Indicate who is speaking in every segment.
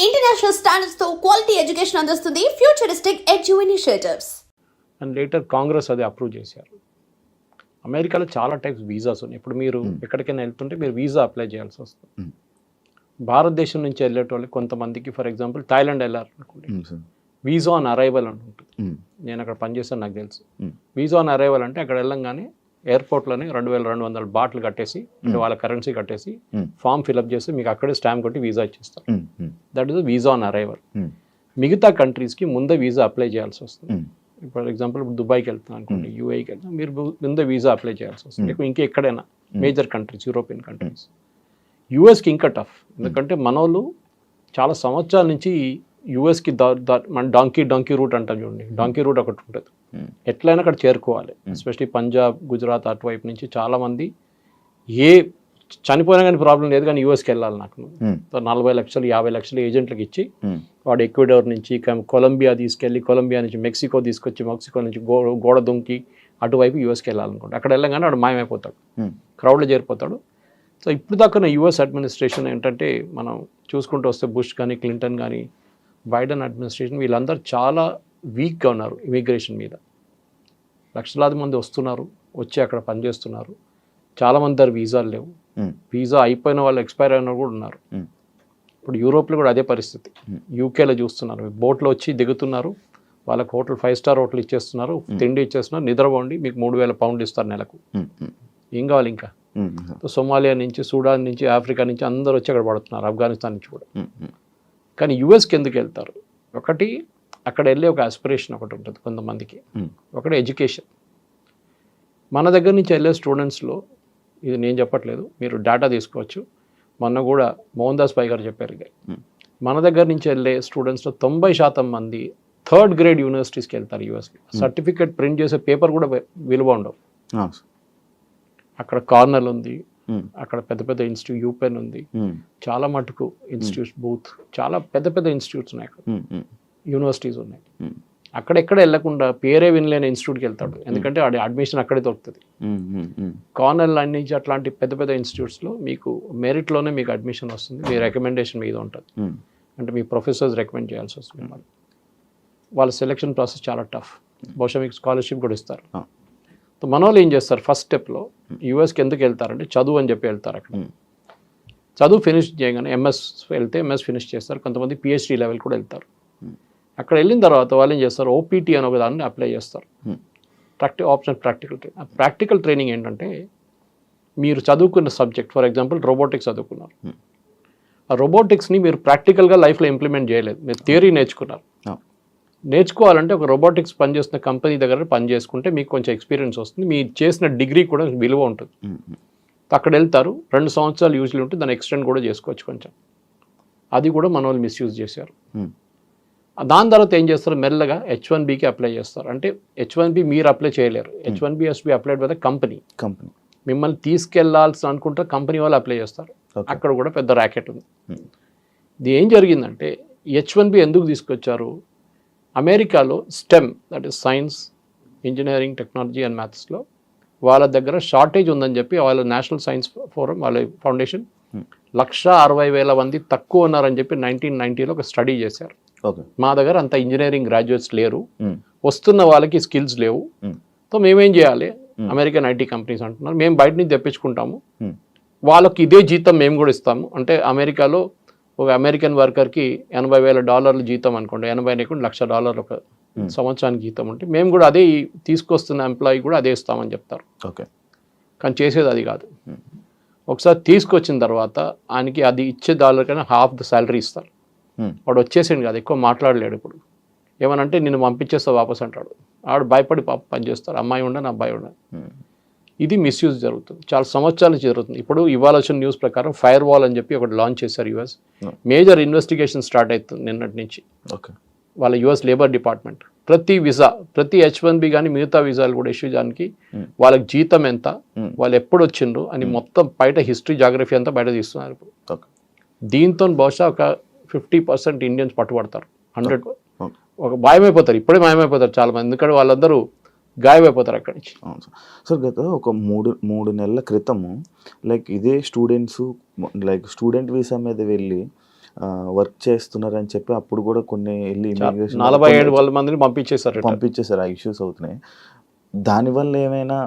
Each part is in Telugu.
Speaker 1: ఇంటర్నేషనల్ స్టాండర్డ్స్ తో క్వాలిటీ ఎడ్యుకేషన్ అందిస్తుంది futuristic edu initiatives.
Speaker 2: And later Congress అది అప్రూవ్ చేశారు. అమెరికాలో చాలా టైప్స్ వీసాస్ ఉన్నాయి. ఇప్పుడు మీరు ఎక్కడికైనా వెళ్తుంటే మీరు వీసా అప్లై చేయాల్సి వస్తుంది. భారతదేశం నుంచి వెళ్ళేటోళ్ళకి కొంతమందికి, ఫర్ ఎగ్జాంపుల్ థాయిలాండ్ వెళ్ళాలనుకోండి, వీసా ఆన్ అరైవల్ అని ఉంటుంది. నేను అక్కడ పనిచేస్తాను, నాకు తెలుసు. వీసా ఆన్ అరైవల్ అంటే అక్కడ వెళ్ళంగానే ఎయిర్పోర్ట్లోనే 2200 బాట్లు కట్టేసి, అంటే వాళ్ళ కరెన్సీ కట్టేసి, ఫామ్ ఫిల్అప్ చేసి మీకు అక్కడే స్టాంప్ కొట్టి వీసా ఇచ్చేస్తారు. That is visa on arrival. మిగతా కంట్రీస్కి ముందే వీసా అప్లై చేయాల్సి వస్తుంది. ఫర్ ఎగ్జాంపుల్ ఇప్పుడు దుబాయ్కి వెళ్తున్నాను అనుకోండి, యూఏకి వెళ్తాం, మీరు ముందే వీసా అప్లై చేయాల్సి వస్తుంది. ఇంకా ఎక్కడైనా మేజర్ కంట్రీస్, యూరోపియన్ కంట్రీస్. యూఎస్కి ఇంకా టఫ్, ఎందుకంటే మనోళ్ళు చాలా సంవత్సరాల నుంచి యూఎస్కి మన డాంకీ రూట్ అంటాం చూడండి, డాంకీ రూట్ ఒకటి ఉంటుంది. ఎట్లయినా అక్కడ చేరుకోవాలి. ఎస్పెషలీ పంజాబ్, గుజరాత్ అటువైపు నుంచి చాలామంది చనిపోయినా కానీ ప్రాబ్లం లేదు, కానీ యూఎస్కి వెళ్ళాలి నాకు. 40 లక్షలు 50 లక్షలు ఏజెంట్లకు ఇచ్చి వాడు ఎక్వెడార్ నుంచి కొలంబియా తీసుకెళ్ళి, కొలంబియా నుంచి మెక్సికో తీసుకొచ్చి, మెక్సికో నుంచి గోడ దుంకి అటువైపు యూఎస్కి వెళ్ళాలనుకోండి. అక్కడ వెళ్ళగానే వాడు మాయమైపోతాడు, క్రౌడ్లో చేరిపోతాడు. సో ఇప్పుడు దాకా యూఎస్ అడ్మినిస్ట్రేషన్ ఏంటంటే, మనం చూసుకుంటూ వస్తే బుష్ కానీ, క్లింటన్ కానీ, బైడెన్ అడ్మినిస్ట్రేషన్, వీళ్ళందరూ చాలా వీక్గా ఉన్నారు ఇమిగ్రేషన్ మీద. లక్షలాది మంది వస్తున్నారు, వచ్చి అక్కడ పనిచేస్తున్నారు. చాలామంది దగ్గర వీసాలు లేవు. వీసా అయిపోయిన వాళ్ళు, ఎక్స్పైర్ అయిన కూడా ఉన్నారు. ఇప్పుడు యూరోప్లో కూడా అదే పరిస్థితి. యూకేలో చూస్తున్నారు, బోట్లో వచ్చి దిగుతున్నారు, వాళ్ళకి హోటల్ 5 స్టార్ హోటల్ ఇచ్చేస్తున్నారు, తిండి ఇచ్చేస్తున్నారు, నిద్రపోండి, మీకు 3000 పౌండ్లు ఇస్తారు నెలకు. ఏం కావాలి ఇంకా? సోమాలియా నుంచి, సూడాన్ నుంచి, ఆఫ్రికా నుంచి అందరూ వచ్చి అక్కడ పడుతున్నారు, ఆఫ్ఘనిస్తాన్ నుంచి కూడా. కానీ యూఎస్కి ఎందుకు వెళ్తారు? ఒకటి, అక్కడ వెళ్ళే ఒక ఆస్పిరేషన్ ఒకటి ఉంటుంది కొంతమందికి. ఒకటి ఎడ్యుకేషన్. మన దగ్గర నుంచి వెళ్ళే స్టూడెంట్స్లో, ఇది నేను చెప్పట్లేదు, మీరు డేటా తీసుకోవచ్చు. మొన్న కూడా మోహన్ దాస్ పై గారు చెప్పారు, మన దగ్గర నుంచి వెళ్ళే స్టూడెంట్స్లో 90% మంది 3rd గ్రేడ్ యూనివర్సిటీస్కి వెళ్తారు యూఎస్కి. సర్టిఫికేట్ ప్రింట్ చేసే పేపర్ కూడా విలువ ఉండవు. అక్కడ కార్నల్ ఉంది, అక్కడ పెద్ద పెద్ద ఇన్స్టిట్యూట్, యూపెన్ ఉంది, చాలా మటుకు ఇన్స్టిట్యూట్స్, బూత్, చాలా పెద్ద పెద్ద ఇన్స్టిట్యూట్స్ ఉన్నాయి అక్కడ, యూనివర్సిటీస్ ఉన్నాయి. అక్కడెక్కడ వెళ్లకుండా పేరే వినలేని ఇన్స్టిట్యూట్కి వెళ్తాడు, ఎందుకంటే వాడి అడ్మిషన్ అక్కడే దొరుకుతుంది. కార్నల్ నుంచి అట్లాంటి పెద్ద పెద్ద ఇన్స్టిట్యూట్స్లో మీకు మెరిట్లోనే మీకు అడ్మిషన్ వస్తుంది, మీ రికమెండేషన్ మీద ఉంటుంది. అంటే మీ ప్రొఫెసర్స్ రికమెండ్ చేయాల్సి వస్తుంది. వాళ్ళ సెలెక్షన్ ప్రాసెస్ చాలా టఫ్. బహుశా మీకు స్కాలర్షిప్ కూడా ఇస్తారు. మన వాళ్ళు ఏం చేస్తారు, ఫస్ట్ స్టెప్లో యూఎస్కి ఎందుకు వెళ్తారంటే చదువు అని చెప్పి వెళ్తారు. అక్కడ చదువు ఫినిష్ చేయగానే ఎంఎస్ వెళ్తే ఎంఎస్ ఫినిష్ చేస్తారు. కొంతమంది పిహెచ్డి లెవెల్ కూడా వెళ్తారు. అక్కడ వెళ్ళిన తర్వాత వాళ్ళు ఏం చేస్తారు, ఓపీటీ అని ఒక దాన్ని అప్లై చేస్తారు, ఆప్షనల్ ప్రాక్టికల్ ట్రైనింగ్. ఆ ప్రాక్టికల్ ట్రైనింగ్ ఏంటంటే, మీరు చదువుకున్న సబ్జెక్ట్, ఫర్ ఎగ్జాంపుల్ రోబోటిక్స్ చదువుకున్నారు, ఆ రోబోటిక్స్ని మీరు ప్రాక్టికల్గా లైఫ్లో ఇంప్లిమెంట్ చేయలేదు, మీరు థియరీ నేర్చుకున్నారు. నేర్చుకోవాలంటే ఒక రోబోటిక్స్ పనిచేస్తున్న కంపెనీ దగ్గర పని చేసుకుంటే మీకు కొంచెం ఎక్స్పీరియన్స్ వస్తుంది, మీరు చేసిన డిగ్రీ కూడా విలువ ఉంటుంది. అక్కడ వెళ్తారు, 2 సంవత్సరాలు యూజ్లీ ఉంటుంది, దాన్ని ఎక్స్టెండ్ కూడా చేసుకోవచ్చు కొంచెం. అది కూడా మన వాళ్ళు మిస్యూజ్ చేశారు. దాని తర్వాత ఏం చేస్తారు, మెల్లగా H1Bకి అప్లై చేస్తారు. అంటే H1B మీరు అప్లై చేయలేరు, H1B has to be applied by the company. మిమ్మల్ని తీసుకెళ్లాల్సి అనుకుంటే కంపెనీ వాళ్ళు అప్లై చేస్తారు. అక్కడ కూడా పెద్ద ర్యాకెట్ ఉంది. ఇది ఏం జరిగిందంటే, H1B ఎందుకు తీసుకొచ్చారు, అమెరికాలో stem, that is science, engineering, technology and మ్యాథ్స్లో వాళ్ళ దగ్గర షార్టేజ్ ఉందని చెప్పి వాళ్ళ నేషనల్ సైన్స్ ఫోరం, వాళ్ళ ఫౌండేషన్ 160,000 మంది తక్కువ ఉన్నారని చెప్పి 1990లో ఒక స్టడీ చేశారు. మా దగ్గర అంత ఇంజనీరింగ్ గ్రాడ్యుయేట్స్ లేరు, వస్తున్న వాళ్ళకి స్కిల్స్ లేవు, సో మేమేం చేయాలి, అమెరికన్ ఐటీ కంపెనీస్ అంటున్నారు, మేము బయట నుంచి తెప్పించుకుంటాము, వాళ్ళకి ఇదే జీతం మేము కూడా ఇస్తాము. అంటే అమెరికాలో ఒక అమెరికన్ వర్కర్కి $80,000 జీతం అనుకోండి, 80 $1,00,000 ఒక సంవత్సరానికి జీతం ఉంటే, మేము కూడా అదే తీసుకొస్తున్న ఎంప్లాయీ కూడా అదే ఇస్తామని చెప్తారు. కానీ చేసేది అది కాదు. ఒకసారి తీసుకొచ్చిన తర్వాత ఆయనకి అది ఇచ్చే $1 half ద శాలరీ ఇస్తారు. వాడు వచ్చేసింది కాదు, ఎక్కువ మాట్లాడలేడు. ఇప్పుడు ఏమనంటే నిన్ను పంపించేస్తా వాపస్ అంటాడు. ఆవిడ భయపడి పని చేస్తారు, అమ్మాయి ఉండని అబ్బాయి ఉండని. ఇది మిస్యూజ్ జరుగుతుంది, చాలా సంవత్సరాల నుంచి జరుగుతుంది. ఇప్పుడు ఇవాళ వచ్చిన న్యూస్ ప్రకారం ఫైర్ వాల్ అని చెప్పి ఒకటి లాంచ్ చేశారు యూఎస్. మేజర్ ఇన్వెస్టిగేషన్ స్టార్ట్ అవుతుంది నిన్నటి నుంచి. వాళ్ళ యూఎస్ లేబర్ డిపార్ట్మెంట్ ప్రతి వీసా, ప్రతి H1B కానీ మిగతా వీసాలు కూడా ఇష్యూ చేయడానికి వాళ్ళకి జీతం ఎంత, వాళ్ళు ఎప్పుడు వచ్చిండ్రు అని మొత్తం బయట హిస్టరీ, జాగ్రఫీ అంతా బయట తీస్తున్నారు. ఇప్పుడు దీంతో బహుశా ఒక 50% ఇండియన్స్ పట్టుబడతారు. 100 ఒక మాయమైపోతారు, ఇప్పుడే మాయమైపోతారు చాలామంది, ఎందుకంటే వాళ్ళందరూ గాయమైపోతారు అక్కడి నుంచి.
Speaker 3: సార్, గత ఒక మూడు నెలల క్రితము లైక్ ఇదే స్టూడెంట్స్ లైక్ స్టూడెంట్ వీసా మీద వెళ్ళి వర్క్ చేస్తున్నారని చెప్పి అప్పుడు కూడా కొన్ని వెళ్ళి ఇమిగ్రేషన్
Speaker 2: 47 మందిని పంపించేశారు.
Speaker 3: పంపించేసారు, ఆ ఇష్యూస్ అవుతున్నాయి. దానివల్ల ఏమైనా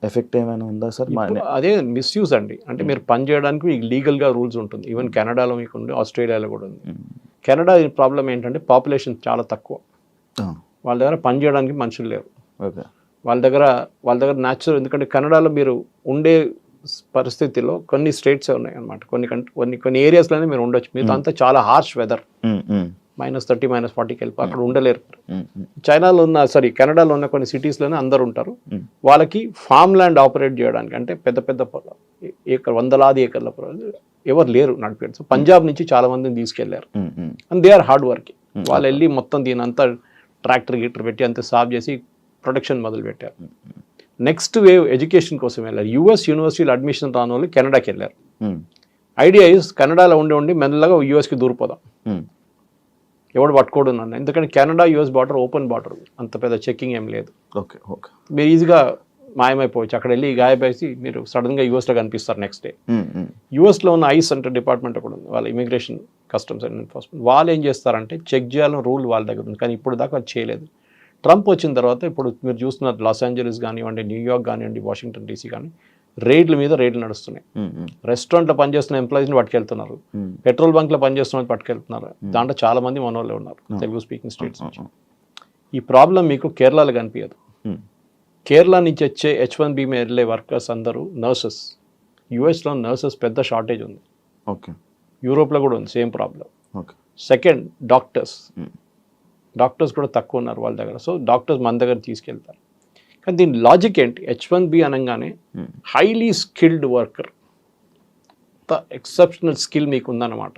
Speaker 3: ఎఫెక్ట్ ఏమైనా ఉందా సార్?
Speaker 2: అదే మిస్యూజ్ అండి. అంటే మీరు పని చేయడానికి మీకు లీగల్గా రూల్స్ ఉంటుంది. ఈవెన్ కెనడాలో మీకు ఉంది, ఆస్ట్రేలియాలో కూడా ఉంది. కెనడా ప్రాబ్లం ఏంటంటే పాపులేషన్ చాలా తక్కువ, వాళ్ళ దగ్గర పని చేయడానికి మనుషులు లేరు.
Speaker 3: ఓకే,
Speaker 2: వాళ్ళ దగ్గర న్యాచురల్, ఎందుకంటే కెనడాలో మీరు ఉండే పరిస్థితిలో కొన్ని స్టేట్సే ఉన్నాయి అనమాట, కొన్ని ఏరియాస్లోనే మీరు ఉండొచ్చు. మీతో అంతా చాలా హార్ష్ వెదర్, -30 -40కి వెళ్ళి అక్కడ ఉండలేరు. చైనాలో ఉన్న కెనడాలో ఉన్న కొన్ని సిటీస్లోనే అందరు ఉంటారు. వాళ్ళకి ఫామ్ ల్యాండ్ ఆపరేట్ చేయడానికి, అంటే పెద్ద పెద్ద వందలాది ఏకర్ల ఎవరు లేరు నడిపారు. సో పంజాబ్ నుంచి చాలా మందిని తీసుకెళ్లారు. And they are hard working. వాళ్ళు వెళ్ళి మొత్తం దీని అంతా ట్రాక్టర్ పెట్టి అంతా సాఫ్ చేసి ప్రొడక్షన్ మొదలు పెట్టారు. నెక్స్ట్ వేవ్ ఎడ్యుకేషన్ కోసం వెళ్ళారు. యూఎస్ యూనివర్సిటీలో అడ్మిషన్ రాని వాళ్ళు కెనడాకి వెళ్ళారు. ఐడియా ఇస్ కెనడాలో ఉండి మెల్లగా యూఎస్కి దూరిపోదాం, ఎవడు పట్టుకోడు నన్ను. ఎందుకంటే Canada US border open border, అంత పెద్ద చెక్కింగ్ ఏం లేదు.
Speaker 3: ఓకే ఓకే,
Speaker 2: మీరు ఈజీగా మాయమైపోవచ్చు. అక్కడ వెళ్ళి గాయపేసి మీరు సడన్గా యూఎస్లో కనిపిస్తారు నెక్స్ట్ డే. యూఎస్లో ఉన్న ఐస్ అంటే డిపార్ట్మెంట్ కూడా ఉంది, వాళ్ళ ఇమిగ్రేషన్ కస్టమ్స్ అండ్ ఎన్ఫోర్స్మెంట్. వాళ్ళు ఏం చేస్తారంటే చెక్ చేయాలని రూల్ వాళ్ళ దగ్గర ఉంది, కానీ ఇప్పుడు దాకా అది చేయలేదు. ట్రంప్ వచ్చిన తర్వాత ఇప్పుడు మీరు చూస్తున్నారు లాస్ ఏంజలీస్ కానివ్వండి, న్యూయార్క్ కానివ్వండి, వాషింగ్టన్ డీసీ కానీ రేట్లు మీద రేట్లు నడుస్తున్నాయి. రెస్టారెంట్లో పనిచేస్తున్న ఎంప్లాయీస్ని పట్టుకెళ్తున్నారు, పెట్రోల్ బంక్లో పనిచేస్తున్న పట్టుకెళ్తున్నారు. దాంట్లో చాలా మంది మనోళ్ళే ఉన్నారు తెలుగు స్పీకింగ్ స్టేట్స్ నుంచి. ఈ ప్రాబ్లం మీకు కేరళలో కనిపించదు. కేరళ నుంచి వచ్చే H1B మీద వెళ్ళే వర్కర్స్ అందరూ నర్సెస్. యూఎస్లో నర్సెస్ పెద్ద షార్టేజ్ ఉంది.
Speaker 3: ఓకే,
Speaker 2: యూరోప్లో కూడా ఉంది same problem.
Speaker 3: Okay,
Speaker 2: second doctors కూడా తక్కువ ఉన్నారు వాళ్ళ దగ్గర. సో డాక్టర్స్ మన దగ్గర తీసుకెళ్తారు. కానీ దీని లాజిక్ ఏంటి? H1B అనగానే highly skilled worker, exceptional skill మీకు ఉందన్నమాట.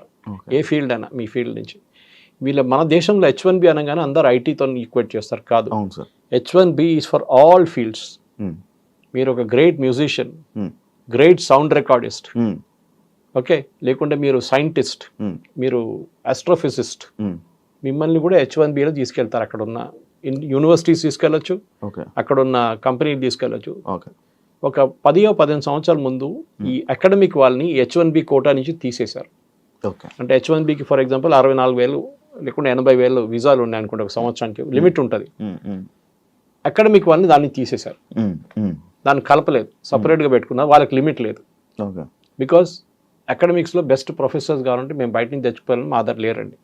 Speaker 2: ఏ ఫీల్డ్ అయినా మీ ఫీల్డ్ నుంచి. మన దేశంలో H1B అనగానే అందరు ఐటీతో ఈక్వేట్ చేస్తారు. కాదు, H1B is for all fields. మీరు ఒక great musician, great sound recordist, okay, లేకుంటే మీరు సైంటిస్ట్, మీరు ఆస్ట్రోఫిజిస్ట్, మిమ్మల్ని కూడా H1Bలో తీసుకెళ్తారు. అక్కడ ఉన్న యూనివర్సిటీస్ తీసుకెళ్ళచ్చు, అక్కడ ఉన్న కంపెనీలు తీసుకెళ్ళచ్చు. ఒక 10-15 సంవత్సరాల ముందు ఈ అకాడమిక్ వాళ్ళని H1B కోటా నుంచి తీసేశారు. అంటే H1Bకి ఫర్ ఎగ్జాంపుల్ 64,000 లేకుంటే 80,000 వీసాలు ఉన్నాయి అనుకుంటే ఒక సంవత్సరానికి లిమిట్ ఉంటుంది. అకాడమిక్ వాళ్ళని దాన్ని తీసేశారు, దాన్ని కలపలేదు, సపరేట్గా పెట్టుకున్నారు. వాళ్ళకి లిమిట్ లేదు. బికాస్ అకాడమిక్స్లో బెస్ట్ ప్రొఫెసర్స్ కావాలంటే మేము బయట నుంచి తెచ్చుకోవాలని మా దగ్గర లేరండి.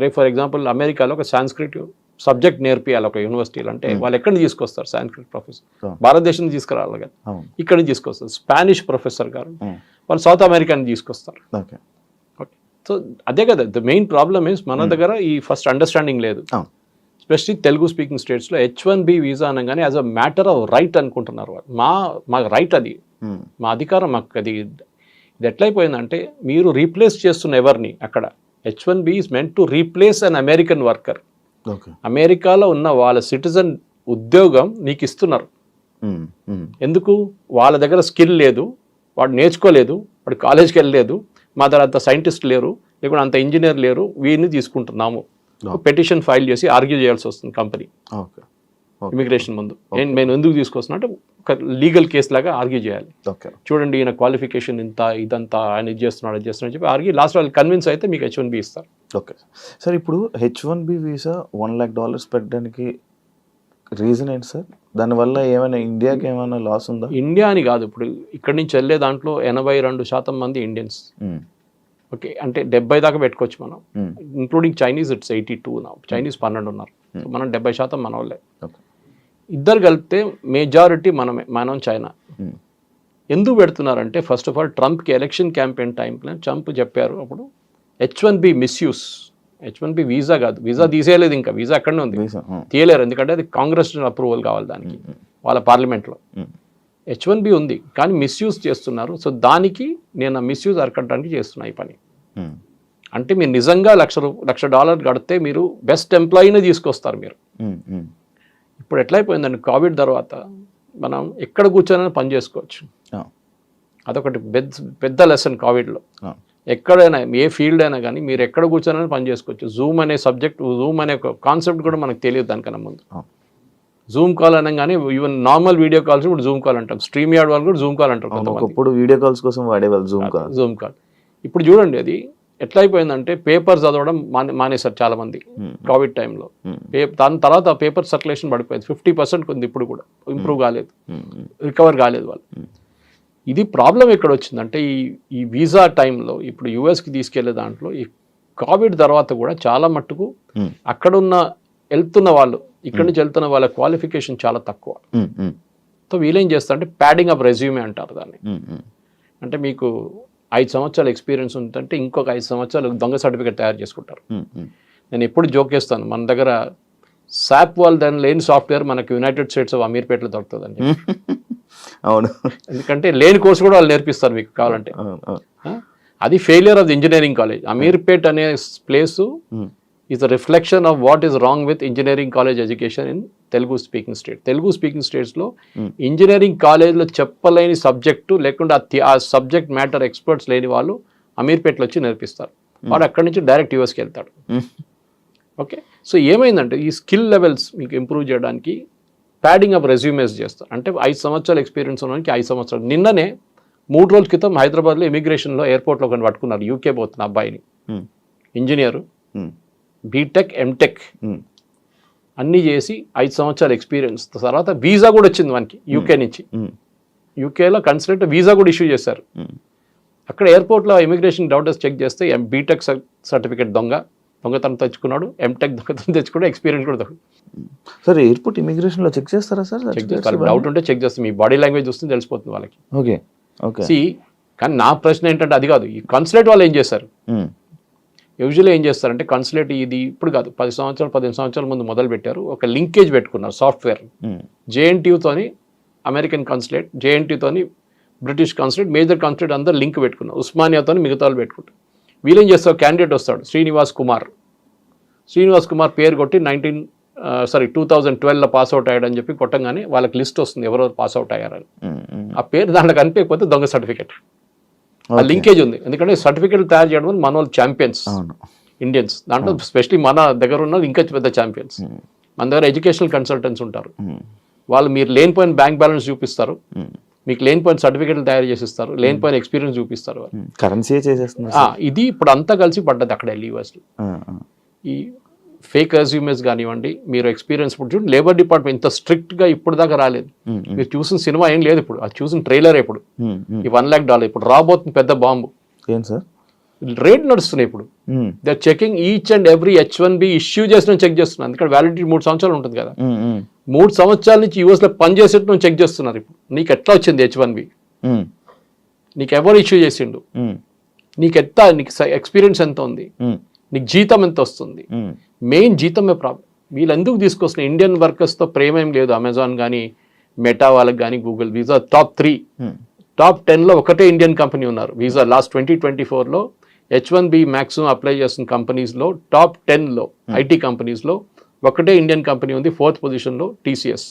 Speaker 2: రేపు ఫర్ ఎగ్జాంపుల్ అమెరికాలో ఒక సాంస్క్రిట్ సబ్జెక్ట్ నేర్పియాలి ఒక యూనివర్సిటీలో అంటే వాళ్ళు ఎక్కడి నుంచి తీసుకొస్తారు? సాంస్క్రిట్ ప్రొఫెసర్ భారతదేశం నుంచి తీసుకురావాలి కదా, ఇక్కడి నుంచి తీసుకొస్తారు. స్పానిష్ ప్రొఫెసర్ గారు వాళ్ళు సౌత్ అమెరికా నుంచి తీసుకొస్తారు. ఓకే, సో అదే కదా ద మెయిన్ ప్రాబ్లమ్ ఇస్ మన దగ్గర ఈ ఫస్ట్ అండర్స్టాండింగ్ లేదు. ఎస్పెషల్లీ తెలుగు స్పీకింగ్ స్టేట్స్లో H1B వీసా అనగానే as a matter of right అనుకుంటున్నారు వాళ్ళు. మాకు రైట్ అది, మా అధికారం, మాకు అది. ఇది ఎట్లయిపోయిందంటే మీరు రీప్లేస్ చేస్తున్న ఎవరిని అక్కడ. H1B is meant to replace an American worker. అమెరికాలో ఉన్న వాళ్ళ సిటిజన్ ఉద్యోగం నీకు ఇస్తున్నారు. ఎందుకు? వాళ్ళ దగ్గర స్కిల్ లేదు, వాడు నేర్చుకోలేదు, వాడు కాలేజ్కి వెళ్ళలేదు, మా దగ్గర అంత సైంటిస్ట్ లేరు, లేకుంటే అంత ఇంజనీర్ లేరు, వీరిని తీసుకుంటున్నాము. పెటిషన్ ఫైల్ చేసి ఆర్గ్యూ చేయాల్సి వస్తుంది కంపెనీ ఇమిగ్రేషన్ ముందు. నేను ఎందుకు తీసుకొస్తున్నా అంటే ఒక లీగల్ కేసు లాగా ఆర్గ్యూ చేయాలి. చూడండి ఈయన క్వాలిఫికేషన్ ఇంత, ఇదంతా ఆయన ఇది చేస్తున్నాడు, అది చేస్తున్నాడు చెప్పి ఆర్గ్యూ లాస్ట్ వాళ్ళు కన్విన్స్ అయితే మీకు H1B ఇస్తారు.
Speaker 3: ఓకే సార్, ఇప్పుడు H1B వీసా $1 lakh పెట్టడానికి రీజన్ ఏంటి సార్? దానివల్ల ఏమైనా ఇండియాకి ఏమైనా లాస్ ఉందా?
Speaker 2: ఇండియా అని కాదు, ఇప్పుడు ఇక్కడి నుంచి వెళ్ళే దాంట్లో 82% మంది ఇండియన్స్. ఓకే, అంటే 70 దాకా పెట్టుకోవచ్చు మనం, ఇంక్లూడింగ్ చైనీస్ ఇట్స్ 82 నా. చైనీస్ 12 ఉన్నారు, సో మనం 70% మన వాళ్ళే. ఇద్దరు కలిపితే మెజారిటీ మనం చైనా. ఎందుకు పెడుతున్నారంటే ఫస్ట్ ఆఫ్ ఆల్ ట్రంప్కి ఎలక్షన్ క్యాంపెయిన్ టైంలో ట్రంప్ చెప్పారు అప్పుడు H1B మిస్యూస్. H1B వీసా కాదు, వీసా తీసేయలేదు, ఇంకా వీసా అక్కడనే ఉంది, తీయలేరు. ఎందుకంటే అది కాంగ్రెస్ అప్రూవల్ కావాలి దానికి, వాళ్ళ పార్లమెంట్లో. H1B ఉంది కానీ మిస్యూజ్ చేస్తున్నారు. సో దానికి నేను మిస్యూజ్ అరకట్టడానికి చేస్తున్నా ఈ పని. అంటే మీరు నిజంగా $1,00,000 కడితే మీరు బెస్ట్ ఎంప్లాయీని తీసుకొస్తారు మీరు. ఇప్పుడు ఎట్లయిపోయిందండి, కోవిడ్ తర్వాత మనం ఎక్కడ కూర్చొని పని చేసుకోవచ్చు. అదొకటి పెద్ద లెసన్ కోవిడ్లో. ఎక్కడైనా ఏ ఫీల్డ్ అయినా కానీ మీరు ఎక్కడ కూర్చొని పని చేసుకోవచ్చు. జూమ్ అనే సబ్జెక్ట్, జూమ్ అనే కాన్సెప్ట్ కూడా మనకు తెలియదు దానికన్నా ముందు. జూమ్ కాల్ అనగానే ఈవెన్ నార్మల్ వీడియో కాల్స్ ఇప్పుడు జూమ్ కాల్ అంటాం. స్ట్రీమ్ యార్డ్ వాళ్ళు కూడా జూమ్ కాల్ అంటారు.
Speaker 3: ఒకప్పుడు వీడియో కాల్స్ కోసం వాడేవాళ్ళు జూమ్ కాల్.
Speaker 2: ఇప్పుడు చూడండి, అది ఎట్లా అయిపోయిందంటే పేపర్ చదవడం మానేశారు చాలా మంది కోవిడ్ టైంలో. దాని తర్వాత పేపర్ సర్క్యులేషన్ పడిపోయింది, 50% ఉంది ఇప్పుడు కూడా, ఇంప్రూవ్ కాలేదు, రికవర్ కాలేదు వాళ్ళు. ఇది ప్రాబ్లం ఎక్కడ వచ్చిందంటే ఈ వీసా టైంలో ఇప్పుడు యూఎస్కి తీసుకెళ్లే దాంట్లో ఈ కోవిడ్ తర్వాత కూడా చాలా మట్టుకు అక్కడున్న వెళ్తున్న వాళ్ళు, ఇక్కడి నుంచి వెళ్తున్న వాళ్ళ క్వాలిఫికేషన్ చాలా తక్కువ. సో వీళ్ళేం చేస్తారంటే ప్యాడింగ్ అప్ రెజ్యూమే అంటారు దాన్ని. అంటే మీకు 5 సంవత్సరాల ఎక్స్పీరియన్స్ ఉందంటే ఇంకొక 5 సంవత్సరాలు దొంగ సర్టిఫికేట్ తయారు చేసుకుంటారు. నేను ఎప్పుడు జోక్ చేస్తాను, మన దగ్గర సాప్ వాళ్ళు దాని లేని సాఫ్ట్వేర్ మనకు యునైటెడ్ స్టేట్స్ ఆఫ్ అమీర్పేటలో దొరుకుతుందండి.
Speaker 3: అవును,
Speaker 2: ఎందుకంటే లేని కోర్సు కూడా వాళ్ళు నేర్పిస్తారు మీకు కావాలంటే. అది failure of the engineering college. Ameerpet అనే place is a reflection of what is wrong with engineering college education in Telugu speaking state. Telugu speaking స్టేట్స్లో ఇంజనీరింగ్ కాలేజ్లో చెప్పలేని సబ్జెక్టు లేకుండా ఆ సబ్జెక్ట్ మ్యాటర్ ఎక్స్పర్ట్స్ లేని వాళ్ళు అమీర్పేట్లో వచ్చి నేర్పిస్తారు. వాడు అక్కడి నుంచి డైరెక్ట్ యూఎస్కి వెళ్తాడు. ఓకే, సో ఏమైందంటే ఈ స్కిల్ లెవెల్స్ మీకు ఇంప్రూవ్ చేయడానికి ప్యాడింగ్ అప్ రెజ్యూమేస్ చేస్తారు. అంటే 5 సంవత్సరాల ఎక్స్పీరియన్స్ ఉన్నవానికి 5 సంవత్సరాలు. నిన్ననే 3 రోజుల క్రితం హైదరాబాద్లో ఇమిగ్రేషన్లో ఎయిర్పోర్ట్లో ఒకరిని పట్టుకున్నారు, యూకే పోతున్న అబ్బాయిని, ఇంజనీరు, బీటెక్ ఎంటెక్ అన్నీ చేసి 5 సంవత్సరాల ఎక్స్పీరియన్స్ తర్వాత వీసా కూడా వచ్చింది మనకి యూకే నుంచి. యూకేలో కన్సల్ట్ వీసా కూడా ఇష్యూ చేశారు. అక్కడ ఎయిర్పోర్ట్లో ఇమిగ్రేషన్ డౌటర్స్ చెక్ చేస్తే బీటెక్ సర్టిఫికేట్ దొంగతనం తెచ్చుకున్నాడు, ఎంటెక్ దొంగతనం తెచ్చుకున్నాడు, ఎక్స్పీరియన్స్ కూడా
Speaker 3: సార్. ఎయిర్పోర్ట్ ఇమిగ్రేషన్లో చెక్ చేస్తారా సార్?
Speaker 2: చెక్ చేస్తారు, డౌట్ ఉంటే చెక్ చేస్తారు, మీ బాడీ లాంగ్వేజ్ వస్తుంది తెలిసిపోతుంది వాళ్ళకి.
Speaker 3: Okay okay.
Speaker 2: కానీ నా ప్రశ్న ఏంటంటే అది కాదు, ఈ కన్సులేట్ వాళ్ళు ఏం చేశారు? యూజువల్లీ ఏం చేస్తారంటే కన్సులేట్ ఇది ఇప్పుడు కాదు, 15 సంవత్సరాల ముందు మొదలు పెట్టారు, ఒక లింకేజ్ పెట్టుకున్నారు సాఫ్ట్వేర్. జేఎన్టీయూతోని అమెరికన్ కన్సులేట్, జేఎన్టీతోని బ్రిటిష్ కన్సులేట్, మేజర్ కన్సులేట్ అందరూ లింక్ పెట్టుకున్నారు, ఉస్మానియాతో మిగతా వాళ్ళు పెట్టుకుంటారు. వీళ్ళేం చేస్తారు, క్యాండిడేట్ వస్తాడు శ్రీనివాస్ కుమార్ పేరు కొట్టి 2012లో పాస్అవుట్ అయ్యాడని చెప్పి కొట్టంగానే వాళ్ళకి లిస్ట్ వస్తుంది ఎవరెవరు పాస్అవుట్ అయ్యారని. ఆ పేరు దాంట్లో కనిపించకపోతే దొంగ సర్టిఫికేట్. ఆ లింకేజ్ ఉంది, ఎందుకంటే సర్టిఫికేట్లు తయారు చేయడం వల్ల మన వాళ్ళు ఛాంపియన్స్ ఇండియన్స్, దాంట్లో స్పెషలీ మన దగ్గర ఉన్న ఇంకా పెద్ద ఛాంపియన్స్. మన దగ్గర ఎడ్యుకేషనల్ కన్సల్టెంట్స్ ఉంటారు, వాళ్ళు మీరు లేనిపోయిన బ్యాంక్ బ్యాలెన్స్ చూపిస్తారు, మీకు లేనిపోయిన సర్టిఫికేట్లు తయారు చేసిస్తారు, లేనిపోయిన ఎక్స్పీరియన్స్ చూపిస్తారు,
Speaker 3: కరెన్సీ చేసేస్తున్నారు.
Speaker 2: ఇది ఇప్పుడు అంతా కలిసి పడ్డది అక్కడ యూఎస్లో. ఈ ఫేక్ రెజ్యూమేస్ కానివ్వండి, మీరు ఎక్స్పీరియన్స్ ఇప్పుడు చూడండి, లేబర్ డిపార్ట్మెంట్ ఇంత స్ట్రిక్ట్గా ఇప్పుడు దాకా రాలేదు. మీరు చూసిన సినిమా ఏం లేదు ఇప్పుడు, అది చూసిన ట్రైలర్ ఇప్పుడు ఈ $1 lakh ఇప్పుడు రాబోతుంది పెద్ద బాంబు. ఏం సార్ రేట్ నడుస్తున్నాయి ఇప్పుడు, they are checking each and every H1B issue చేసిన చెక్ చేస్తున్నారు. ఎందుకంటే వ్యాలిడిటీ 3 సంవత్సరాలు ఉంటుంది కదా, 3 సంవత్సరాల నుంచి యూఎస్లో పనిచేసేట్టు చెక్ చేస్తున్నారు. ఇప్పుడు నీకు ఎట్లా వచ్చింది H1B, నీకు ఎవరు ఇష్యూ చేసిండు, నీకు ఎక్స్పీరియన్స్ ఎంత ఉంది, నీకు జీతం ఎంత వస్తుంది, మెయిన్ జీతమే ప్రాబ్లం. వీళ్ళు ఎందుకు తీసుకొస్తున్నారు, ఇండియన్ వర్కర్స్తో ప్రేమ ఏం లేదు. అమెజాన్ కానీ మెటా వాళ్ళకి కానీ గూగుల్ వీసా టాప్ 3 టాప్ 10లో ఒకటే ఇండియన్ కంపెనీ ఉన్నారు. వీసా లాస్ట్ 2024లో H1B మ్యాక్సిమం అప్లై చేస్తున్న కంపెనీస్లో టాప్ 10లో ఐటీ కంపెనీస్లో ఒకటే ఇండియన్ కంపెనీ ఉంది, 4th పొజిషన్లో TCS.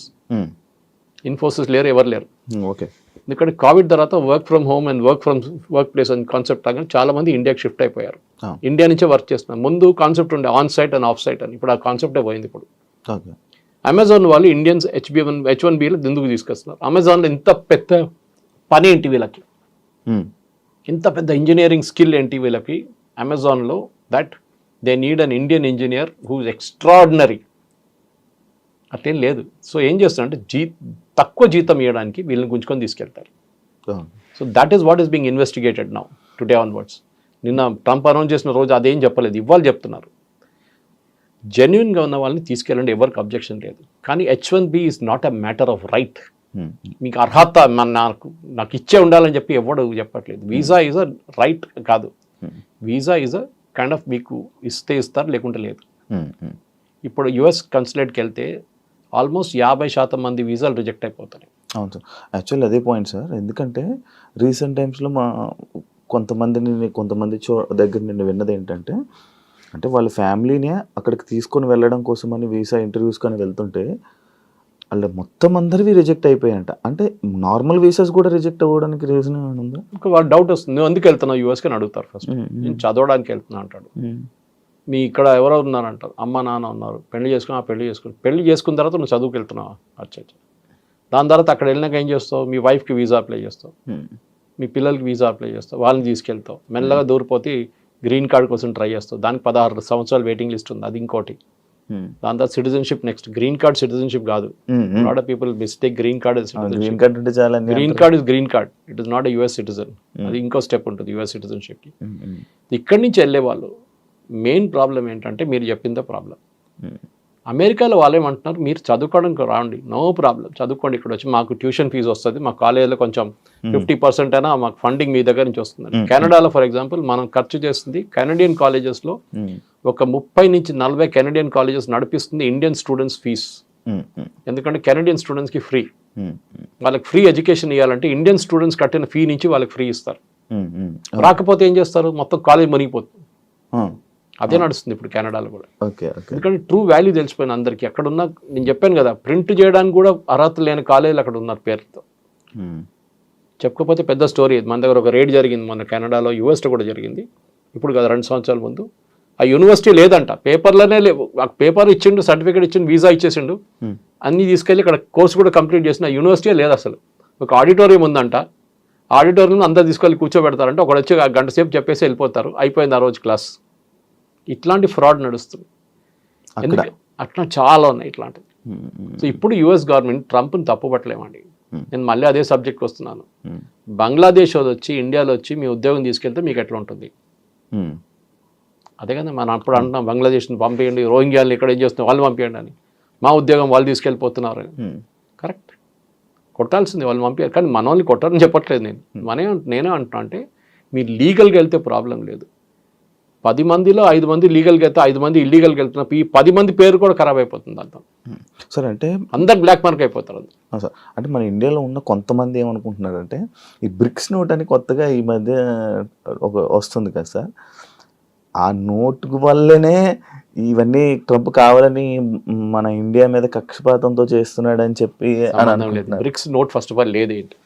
Speaker 2: ఇన్ఫోసిస్ లేరు, ఎవరు లేరు. ఓకే, ఎందుకంటే కోవిడ్ తర్వాత work from home and work place అని కాన్సెప్ట్ రాగానే చాలా మంది ఇండియాకి షిఫ్ట్ అయిపోయారు. ఇండియా నుంచే వర్క్ చేస్తున్నారు. ముందు కాన్సెప్ట్ ఉండే on site and off site అని, ఇప్పుడు ఆ కాన్సెప్టే పోయింది. ఇప్పుడు అమెజాన్ వాళ్ళు ఇండియన్స్ H1Bలో ఎందుకు తీసుకొస్తున్నారు? అమెజాన్లో ఇంత పెద్ద పని ఏంటి వీళ్ళకి, ఇంత పెద్ద ఇంజనీరింగ్ స్కిల్ ఏంటి వీళ్ళకి అమెజాన్లో, that they need an Indian engineer who is extraordinary. అట్లేం లేదు. సో ఏం చేస్తారంటే తక్కువ జీతం ఇవ్వడానికి వీళ్ళని గుంజుకొని తీసుకెళ్తారు. So that is what is being investigated now today onwards. నిన్న ట్రంప్ అనౌన్స్ చేసిన రోజు అదేం చెప్పలేదు, ఇవాళ చెప్తున్నారు. జెన్యున్గా ఉన్న వాళ్ళని తీసుకెళ్ళండి, ఎవరికి అబ్జెక్షన్ లేదు. కానీ H1B is not a matter of right. మీకు అర్హత నాకు ఇచ్చే ఉండాలని చెప్పి ఎవడు చెప్పట్లేదు. వీసా ఈజ్ అ రైట్ కాదు, visa is a kind of మీకు ఇస్తే ఇస్తారు, లేకుంటే లేదు. ఇప్పుడు US కన్సులేట్కి వెళ్తే ఆల్మోస్ట్ 50% మంది వీసాలు రిజెక్ట్ అయిపోతాయి.
Speaker 3: అవును సార్, యాక్చువల్లీ అదే పాయింట్ సార్. ఎందుకంటే రీసెంట్ టైమ్స్లో కొంతమంది దగ్గర నేను విన్నది ఏంటంటే, అంటే వాళ్ళ ఫ్యామిలీనే అక్కడికి తీసుకొని వెళ్ళడం కోసమని వీసా ఇంటర్వ్యూస్ కానీ వెళ్తుంటే వాళ్ళు మొత్తం అందరివి రిజెక్ట్ అయిపోయాయంట. అంటే నార్మల్ వీసాస్ కూడా రిజెక్ట్ అవ్వడానికి రీజన్ ఉందా?
Speaker 2: ఇంకా వాళ్ళు డౌట్ వస్తుంది, నువ్వు ఎందుకు వెళ్తున్నావు యూఎస్కి అని అడుగుతారు. ఫస్ట్ నేను చదవడానికి వెళ్తున్నా అంటాడు. మీ ఇక్కడ ఎవరో ఉన్నారంటారు, అమ్మ నాన్న ఉన్నారు, పెళ్లి చేసుకున్న తర్వాత నువ్వు చదువుకు వెళ్తున్నావు. అచ్చా, దాని తర్వాత అక్కడ వెళ్ళినాక ఏం చేస్తావు, మీ వైఫ్కి వీసా అప్లై చేస్తావు, మీ పిల్లలకి వీసా అప్లై చేస్తావు, వాళ్ళని తీసుకెళ్తావు, మెల్లగా దూరిపోతే గ్రీన్ కార్డ్ కోసం ట్రై చేస్తావు, దానికి 16 సంవత్సరాలు వెయిటింగ్ లిస్ట్ ఉంది, అది ఇంకోటి. దాని తర్వాత citizenship next. Green card citizenship కాదు. Lot of people mistake green card
Speaker 3: green card అంటే చాలా
Speaker 2: green card is green card, it is not a US citizen. అది ఇంకో స్టెప్ ఉంటుంది యుఎస్ సిటిజన్షిప్కి. ఇక్కడి నుంచి వెళ్ళే వాళ్ళు మెయిన్ ప్రాబ్లం ఏంటంటే మీరు చెప్పిందే ప్రాబ్లం. అమెరికాలో వాళ్ళు ఏమంటున్నారు, మీరు చదువుకోవడానికి రాండి, నో ప్రాబ్లం, చదువుకోండి, ఇక్కడ వచ్చి మాకు ట్యూషన్ ఫీజు వస్తుంది, మా కాలేజీలో కొంచెం 50% అయినా మాకు ఫండింగ్ మీ దగ్గర నుంచి వస్తుంది. కెనడాలో ఫర్ ఎగ్జాంపుల్ మనం ఖర్చు చేస్తుంది కెనడియన్ కాలేజెస్లో ఒక 30 నుంచి 40 కెనడియన్ కాలేజెస్ నడిపిస్తుంది ఇండియన్ స్టూడెంట్స్ ఫీజ్. ఎందుకంటే కెనడియన్ స్టూడెంట్స్కి ఫ్రీ, వాళ్ళకి ఫ్రీ ఎడ్యుకేషన్ ఇవ్వాలంటే ఇండియన్ స్టూడెంట్స్ కట్టిన ఫీ నుంచి వాళ్ళకి ఫ్రీ ఇస్తారు. రాకపోతే ఏం చేస్తారు, మొత్తం కాలేజ్ మునిగిపోతుంది. అదే నడుస్తుంది ఇప్పుడు కెనడాలో కూడా. ఎందుకంటే ట్రూ వాల్యూ తెలిసిపోయింది అందరికీ. అక్కడ ఉన్న, నేను చెప్పాను కదా, ప్రింట్ చేయడానికి కూడా అర్హత లేని కాలేజీలు అక్కడ ఉన్నారు పేరుతో. చెప్పకపోతే పెద్ద స్టోరీ. మన దగ్గర ఒక రేడ్ జరిగింది మొన్న కెనడాలో, యూఎస్లో కూడా జరిగింది, ఇప్పుడు కదా 2 సంవత్సరాల ముందు. ఆ యూనివర్సిటీ లేదంట, పేపర్లోనే లేవు. ఆ పేపర్ ఇచ్చిండు, సర్టిఫికేట్ ఇచ్చిండు, వీసా ఇచ్చేసిండు, అన్నీ తీసుకెళ్ళి ఇక్కడ కోర్సు కూడా కంప్లీట్ చేసిన యూనివర్సిటీ లేదు అసలు. ఒక ఆడిటోరియం ఉందంట, ఆడిటోరియం అందరు తీసుకెళ్ళి కూర్చోబెడతారంటే ఒకడు వచ్చి ఆ గంట సేపు చెప్పేసి వెళ్ళిపోతారు, అయిపోయింది ఆ రోజు క్లాస్. ఇట్లాంటి ఫ్రాడ్ నడుస్తుంది. ఎందుకంటే అట్లా చాలా ఉన్నాయి ఇట్లాంటివి. సో ఇప్పుడు యుఎస్ గవర్నమెంట్ ట్రంప్ని తప్పుపట్టలేమండి. నేను మళ్ళీ అదే సబ్జెక్ట్కి వస్తున్నాను. బంగ్లాదేశ్ వచ్చి ఇండియాలో వచ్చి మీ ఉద్యోగం తీసుకెళ్తే మీకు ఎట్లా ఉంటుంది? అదే కదా మనం అప్పుడు అంటున్నాం, బంగ్లాదేశ్ని పంపించండి, రోహింగ్యాలను ఇక్కడ ఏం చేస్తున్నాం వాళ్ళు పంపించండి అని. మా ఉద్యోగం వాళ్ళు తీసుకెళ్ళిపోతున్నారు అని. కరెక్ట్, కొట్టాల్సింది వాళ్ళు పంపించారు, కానీ మన వాళ్ళని కొట్టారని చెప్పట్లేదు నేను. నేనే అంటున్నా అంటే మీరు లీగల్గా వెళ్తే ప్రాబ్లం లేదు. 10 మందిలో 5 మంది లీగల్గా వెళ్తే 5 మంది ఇల్లీగల్గా వెళ్తున్నప్పుడు ఈ 10 మంది పేరు కూడా ఖరాబ్ అయిపోతుంది అంత.
Speaker 3: సార్ అంటే
Speaker 2: అందరు బ్లాక్ మార్క్ అయిపోతారు.
Speaker 3: సార్ అంటే మన ఇండియాలో ఉన్న కొంతమంది ఏమనుకుంటున్నారంటే ఈ బ్రిక్స్ నోట్ అని కొత్తగా ఈ మధ్య వస్తుంది కదా సార్, ఆ నోట్ వల్లనే ఇవన్నీ ట్రంప్ కావాలని మన ఇండియా మీద కక్షపాతంతో చేస్తున్నాడని చెప్పి
Speaker 2: BRICS note first of all లేదు. ఏంటి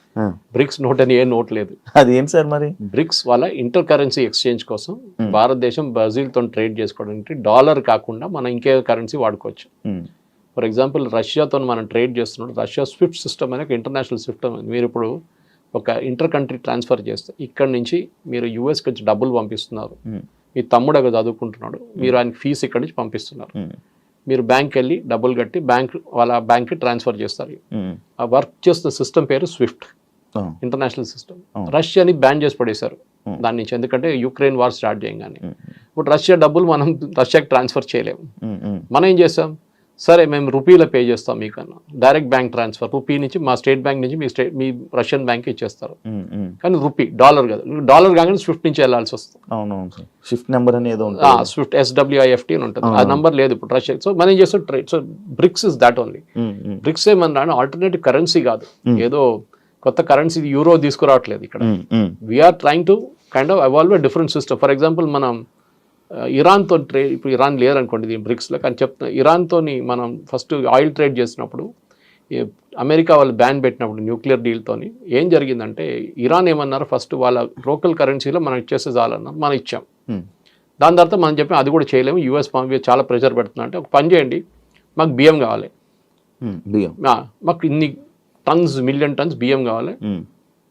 Speaker 2: బ్రిక్స్ నోట్ అని ఏ నోట్ లేదు.
Speaker 3: అది ఏంటి సార్ మరి?
Speaker 2: బ్రిక్స్ వాళ్ళ ఇంటర్ కరెన్సీ ఎక్స్చేంజ్ కోసం భారతదేశం బ్రెజిల్తో ట్రేడ్ చేసుకోవడానికి డాలర్ కాకుండా మనం ఇంకే కరెన్సీ వాడుకోవచ్చు. ఫర్ ఎగ్జాంపుల్ రష్యాతో మనం ట్రేడ్ చేస్తున్నాడు, రష్యా స్విఫ్ట్ సిస్టమ్ అనే ఒక ఇంటర్నేషనల్ సిస్టమ్. మీరు ఇప్పుడు ఒక ఇంటర్ కంట్రీ ట్రాన్స్ఫర్ చేస్తే ఇక్కడ నుంచి మీరు యూఎస్కి వచ్చి డబ్బులు పంపిస్తున్నారు, మీ తమ్ముడు అక్కడ చదువుకుంటున్నాడు, మీరు ఆయన ఫీజు ఇక్కడి నుంచి పంపిస్తున్నారు, మీరు బ్యాంక్కి వెళ్ళి డబ్బులు కట్టి వాళ్ళ బ్యాంక్కి ట్రాన్స్ఫర్ చేస్తారు. ఆ వర్క్ చేస్తున్న సిస్టమ్ పేరు స్విఫ్ట్ ఇంటర్నేషనల్ సిస్టమ్. రష్యాని బ్యాన్ చేసి పడేశారు దాని నుంచి, ఎందుకంటే యుక్రెయిన్ వార్ స్టార్ట్ చేయగానే. ఇప్పుడు రష్యా డబ్బులు మనం రష్యాకి ట్రాన్స్ఫర్ చేయలేము. మనం ఏం చేస్తాం, సరే మేము రూపీలో పే చేస్తాం మీకన్నా, డైరెక్ట్ బ్యాంక్ ట్రాన్స్ఫర్ రూపీ నుంచి మా స్టేట్ బ్యాంక్ నుంచి మీ రష్యన్ బ్యాంక్కి ఇచ్చేస్తారు. కానీ రూపీ, డాలర్ కదా, డాలర్ కాగానే స్విఫ్ట్ నుంచి వెళ్ళాల్సి వస్తుంది.
Speaker 3: అవునవును, స్విఫ్ట్ నెంబర్ అనేది
Speaker 2: స్విఫ్ట్ SWIFT అని ఉంటుంది, ఆ నెంబర్ లేదు ఇప్పుడు రష్యా. సో మనం ఏం చేస్తాం trade. So BRICS is that only. BRICS ఏమన్నా ఆల్టర్నేటివ్ కరెన్సీ కాదు, ఏదో కొత్త కరెన్సీ యూరో తీసుకురావట్లేదు ఇక్కడ. We're trying to kind of evolve a different system. For example మనం ఇరాన్తో ట్రేడ్, ఇప్పుడు ఇరాన్ లేదనుకోండి ఇది బ్రిక్స్లో, కానీ చెప్తున్నా ఇరాన్తో మనం ఫస్ట్ ఆయిల్ ట్రేడ్ చేసినప్పుడు అమెరికా వాళ్ళు బ్యాన్ పెట్టినప్పుడు న్యూక్లియర్ డీల్తో ఏం జరిగిందంటే ఇరాన్ ఏమన్నారు, ఫస్ట్ వాళ్ళ లోకల్ కరెన్సీలో మనం ఇచ్చేస్తే చాలన్నారు, మనం ఇచ్చాం. దాని తర్వాత మనం చెప్పాం అది కూడా చేయలేము, యూఎస్ చాలా ప్రెషర్ పెడుతున్నా అంటే ఒక పని చేయండి, మాకు బియ్యం కావాలి, మాకు ఇన్ని టన్స్ మిలియన్ టన్స్ బియ్యం కావాలి,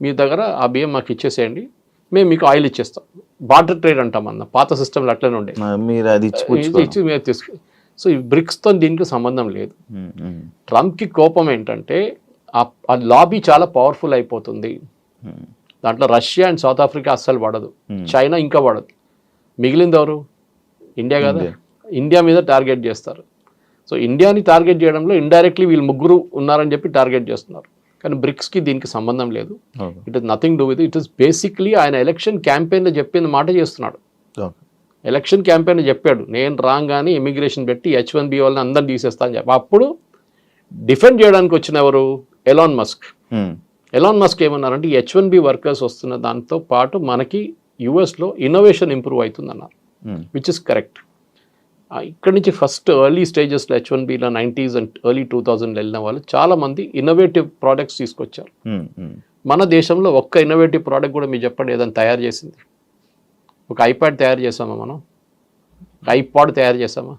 Speaker 2: మీ దగ్గర ఆ బియ్యం మాకు ఇచ్చేసేయండి, మేము మీకు ఆయిల్ ఇచ్చేస్తాం. బార్టర్ ట్రేడ్ అంటాం అన్న, పాత సిస్టమ్లు అట్లనే ఉండే,
Speaker 3: మీరు అది
Speaker 2: ఇచ్చి మీరు తీసుకు. సో ఈ బ్రిక్స్తో దీనికి సంబంధం లేదు. ట్రంప్కి కోపం ఏంటంటే ఆ లాబీ చాలా పవర్ఫుల్ అయిపోతుంది, దాంట్లో రష్యా అండ్ సౌత్ ఆఫ్రికా అస్సలు పడదు, చైనా ఇంకా పడదు, మిగిలింది ఎవరు? ఇండియా కదా. ఇండియా మీద టార్గెట్ చేస్తారు. సో ఇండియాని టార్గెట్ చేయడంలో ఇండైరెక్ట్లీ వీళ్ళు ముగ్గురు ఉన్నారని చెప్పి టార్గెట్ చేస్తున్నారు. కానీ బ్రిక్స్కి దీనికి సంబంధం లేదు. It is nothing do with it is basically ఆయన ఎలక్షన్ క్యాంపెయిన్లో చెప్పిన మాట చేస్తున్నాడు. ఎలక్షన్ క్యాంపెయిన్ చెప్పాడు, నేను రాగానే ఇమిగ్రేషన్ పెట్టి H1B వాళ్ళని అందరిని తీసేస్తా అని చెప్పి. అప్పుడు డిఫెండ్ చేయడానికి వచ్చిన ఎవరు? Elon Musk. ఎలాన్ మస్క్ ఏమన్నారంటే H1B వర్కర్స్ వస్తున్న దాంతో పాటు మనకి యుఎస్లో ఇన్నోవేషన్ ఇంప్రూవ్ అవుతుంది అన్నారు, విచ్ ఇస్ కరెక్ట్. ఇక్కడ నుంచి ఫస్ట్ ఎర్లీ స్టేజెస్లో H1Bలో 90s అండ్ ఎర్లీ 2000 వెళ్ళిన వాళ్ళు చాలామంది ఇన్నోవేటివ్ ప్రోడక్ట్స్ తీసుకొచ్చారు. మన దేశంలో ఒక్క ఇన్నోవేటివ్ ప్రోడక్ట్ కూడా మీరు చెప్పండి ఏదైనా తయారు చేసింది. ఒక ఐప్యాడ్ తయారు చేసామా మనం? ఐపాడ్ తయారు చేసామా?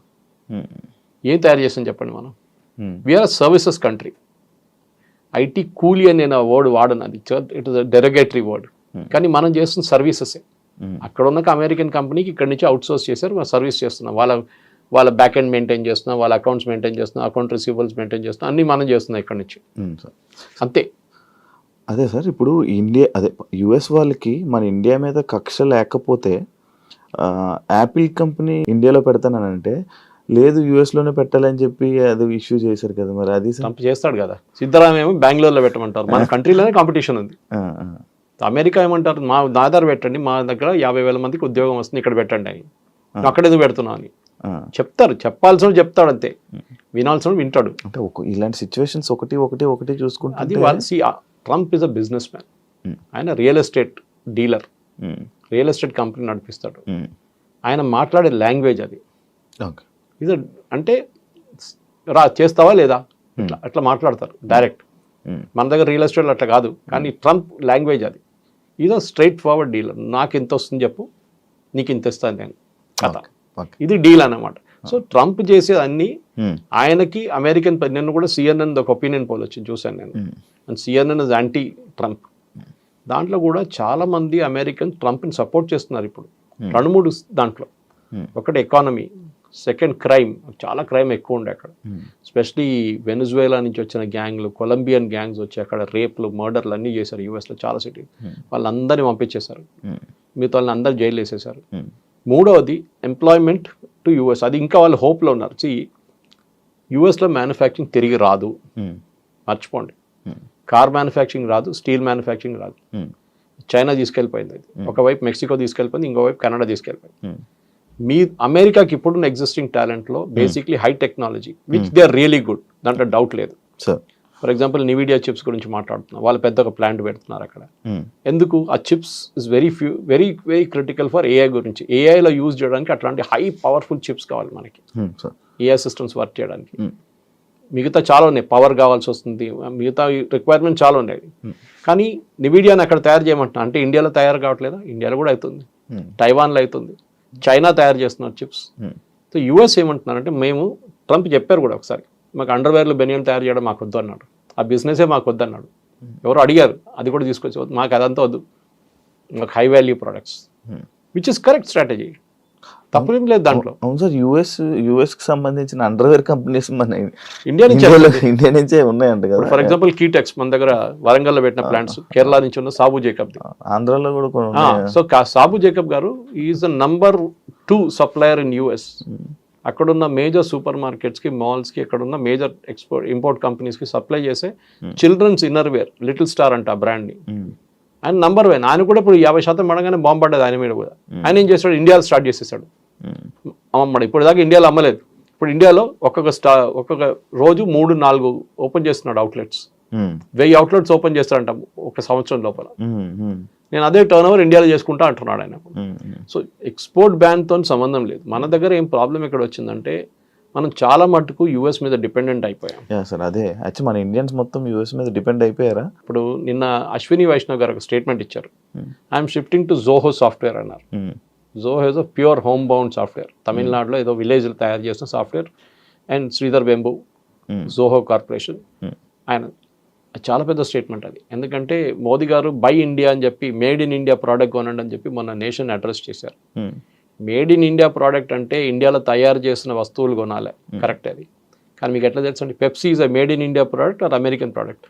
Speaker 2: ఏం తయారు చేసాం చెప్పండి మనం? We are services country. ఐటీ కూలీ అని నేను వర్డ్ వాడను, అది it is a derogatory word, కానీ మనం చేస్తున్న సర్వీసెసే. అక్కడ ఉన్న అమెరికన్ కంపెనీకి ఇక్కడ నుంచి అవుట్ సోర్స్ చేశారు, సర్వీస్ చేస్తున్నాం. వాళ్ళ బ్యాక్ ఎండ్ మెయింటైన్ చేస్తున్నాం, వాళ్ళ అకౌంట్స్ మెయింటైన్ చేస్తున్నాం, అకౌంట్ రిసీవబుల్స్ మెయింటైన్ చేస్తున్నాం, అన్నీ మనం చేస్తున్నాం ఇక్కడ నుంచి. అంతే.
Speaker 3: అదే సార్, ఇప్పుడు యుఎస్ వాళ్ళకి మన ఇండియా మీద కక్ష లేకపోతే యాపిల్ కంపెనీ ఇండియాలో పెడతానంటే లేదు యుఎస్లోనే పెట్టాలని చెప్పి అది ఇష్యూ చేశారు కదా, మరి అది
Speaker 2: ట్రంప్ చేస్తాడు కదా. సిద్ధరామయ్య ఏమో బెంగళూరులో పెట్టమంటారు, మన కంట్రీలోనే కాంపిటీషన్ ఉంది. అమెరికా ఏమంటారు, మా ఆధార్ పెట్టండి, మా దగ్గర 50,000 మందికి ఉద్యోగం వస్తుంది, ఇక్కడ పెట్టండి అని. అక్కడ ఎందుకు పెడుతున్నావు అని చెప్తారు, చెప్పాల్సిన చెప్తాడు అంతే, వినాల్సిన వింటాడు.
Speaker 3: అంటే ఇలాంటి సిచ్యువేషన్స్ ఒకటి చూసుకుంటే
Speaker 2: అది Trump is a business man, ఆయన real estate dealer, real estate company నడిపిస్తాడు. ఆయన మాట్లాడే లాంగ్వేజ్ అది ఇది అంటే చేస్తావా లేదా అట్లా మాట్లాడతారు డైరెక్ట్. మన దగ్గర రియల్ ఎస్టేట్ అట్లా కాదు, కానీ ట్రంప్ లాంగ్వేజ్ అది. ఇదో స్ట్రైట్ ఫార్వర్డ్ డీలర్, నాకు ఎంత వస్తుంది చెప్పు, నీకు ఇంత ఇస్తాను నేను కథ, ఇది డీల్ అన్నమాట. సో ట్రంప్ చేసేది అన్ని ఆయనకి అమెరికన్, నిన్ను కూడా సిఎన్ఎన్ ఒక ఒపీనియన్ పోల్ వచ్చింది చూశాను నేను, and CNN is anti Trump. దాంట్లో కూడా చాలా మంది అమెరికన్ ట్రంప్ని సపోర్ట్ చేస్తున్నారు ఇప్పుడు 2-3 దాంట్లో. ఒకటి ఎకానమీ, సెకండ్ క్రైమ్, చాలా క్రైమ్ ఎక్కువ ఉండే అక్కడ, ఎస్పెషలీ వెనిజువేలా నుంచి వచ్చిన గ్యాంగ్లు, కొలంబియన్ గ్యాంగ్స్ వచ్చి అక్కడ రేప్లు, మర్డర్లు అన్నీ చేశారు యూఎస్లో చాలా సిటీ. వాళ్ళందరినీ పంపించేశారు, మిగతా వాళ్ళని అందరు జైలు వేసేసారు. మూడవది ఎంప్లాయ్మెంట్ టు యూఎస్, అది ఇంకా వాళ్ళు హోప్లో ఉన్నారు. యూఎస్లో మ్యానుఫ్యాక్చరింగ్ తిరిగి రాదు, మర్చిపోండి. కార్ మ్యానుఫ్యాక్చరింగ్ రాదు, స్టీల్ మ్యానుఫ్యాక్చరింగ్ రాదు. చైనా తీసుకెళ్ళిపోయింది, అది ఒకవైపు మెక్సికో తీసుకెళ్ళిపోయింది, ఇంకోవైపు కెనడా తీసుకెళ్ళిపోయింది. మీ అమెరికాకి ఇప్పుడున్న ఎగ్జిస్టింగ్ టాలెంట్లో basically high technology which they are really good, దాంట్లో డౌట్ లేదు. ఫర్ ఎగ్జాంపుల్ నివిడియా చిప్స్ గురించి మాట్లాడుతున్నారు, వాళ్ళు పెద్ద ఒక ప్లాంట్ పెడుతున్నారు అక్కడ. ఎందుకు ఆ chips is very very critical for AI గురించి. ఏఐలో యూజ్ చేయడానికి అట్లాంటి హై పవర్ఫుల్ చిప్స్ కావాలి మనకి, ఏఐ సిస్టమ్స్ వర్క్ చేయడానికి. మిగతా చాలా ఉన్నాయి, పవర్ కావాల్సి వస్తుంది, మిగతా రిక్వైర్మెంట్ చాలా ఉన్నాయి. కానీ నివిడియాని అక్కడ తయారు చేయమంటున్నా అంటే ఇండియాలో తయారు కావట్లేదా? ఇండియాలో కూడా అవుతుంది, తైవాన్లో అవుతుంది, చైనా తయారు చేస్తున్నారు చిప్స్. సో యూఎస్ ఏమంటున్నారంటే, మేము ట్రంప్ చెప్పారు కూడా ఒకసారి, మాకు అండర్వేర్లు బెనియన్ తయారు చేయడం మాకు వద్దు అన్నాడు, ఆ బిజినెసే మాకు వద్దు అన్నాడు. ఎవరు అడిగారు, అది కూడా తీసుకొచ్చి మాకు అదంతా వద్దు, మాకు high value products, which is correct strategy, తప్పేం లేదు దాంట్లో.
Speaker 3: అవును సార్, యుఎస్కి సంబంధించిన అండర్వేర్ కంపెనీస్ మన
Speaker 2: ఇండియా
Speaker 3: నుంచే ఉన్నాయంట కదా.
Speaker 2: ఫర్ ఎగ్జాంపుల్ కీటెక్స్ మన దగ్గర వరంగల్లో పెట్టిన ప్లాంట్స్, కేరళ నుంచి ఉన్న సాబు జేకబ్,
Speaker 3: ఆంధ్రాలో కూడా.
Speaker 2: సో సాబు జేకబ్ గారు is the number 2 supplier in US. అక్కడున్న మేజర్ సూపర్ మార్కెట్స్కి, మాల్స్కి, అక్కడున్న మేజర్ ఇంపోర్ట్ కంపెనీస్కి సప్లై చేసే children's inner wear, little star అంట ఆ బ్రాండ్ని. ఆయన నంబర్ 1. ఆయన కూడా ఇప్పుడు 50% పడగానే బాంబు పడ్డది ఆయన మీద కూడా. ఆయన ఏం చేస్తాడు, ఇండియాలో స్టార్ట్ చేసేసాడు అమ్మమ్మడు. ఇప్పుడు దాకా ఇండియాలో అమ్మలేదు, ఇప్పుడు ఇండియాలో ఒక్కొక్క రోజు 3-4 ఓపెన్ చేస్తున్నాడు అవుట్లెట్స్. 1000 అవుట్లెట్స్ ఓపెన్ చేస్తాడంట ఒక సంవత్సరం లోపల. నేను అదే టర్న్ ఓవర్ ఇండియాలో చేసుకుంటా అంటున్నాడు ఆయన. సో ఎక్స్పోర్ట్ బ్యాన్తో సంబంధం లేదు. మన దగ్గర ఏం ప్రాబ్లం ఎక్కడ వచ్చిందంటే, మనం చాలా మటుకు యూఎస్ మీద డిపెండెంట్ అయిపోయాం.
Speaker 3: సార్ అదే యాక్చువల్లీ మన ఇండియన్స్ మొత్తం యూఎస్ మీద డిపెండ్ అయిపోయారా?
Speaker 2: ఇప్పుడు నిన్న అశ్విని వైష్ణవ్ గారు ఒక స్టేట్మెంట్ ఇచ్చారు, I'm shifting to Zoho software అన్నారు. Zoho is a pure home bound software, తమిళనాడులో ఏదో విలేజ్లో తయారు చేసిన సాఫ్ట్వేర్. అండ్ శ్రీధర్ వెంబు, జోహో కార్పొరేషన్, ఆయన చాలా పెద్ద స్టేట్మెంట్ అది. ఎందుకంటే మోదీ గారు బై ఇండియా అని చెప్పి, మేడ్ ఇన్ ఇండియా ప్రోడక్ట్ కొనండి అని చెప్పి మొన్న నేషన్ అడ్రస్ చేశారు. మేడ్ ఇన్ ఇండియా ప్రోడక్ట్ అంటే ఇండియాలో తయారు చేసిన వస్తువులు కొనాలి, కరెక్ట్ అది. కానీ మీకు ఎట్లా తెలుసు అండి, Pepsi is a made in India product or American product?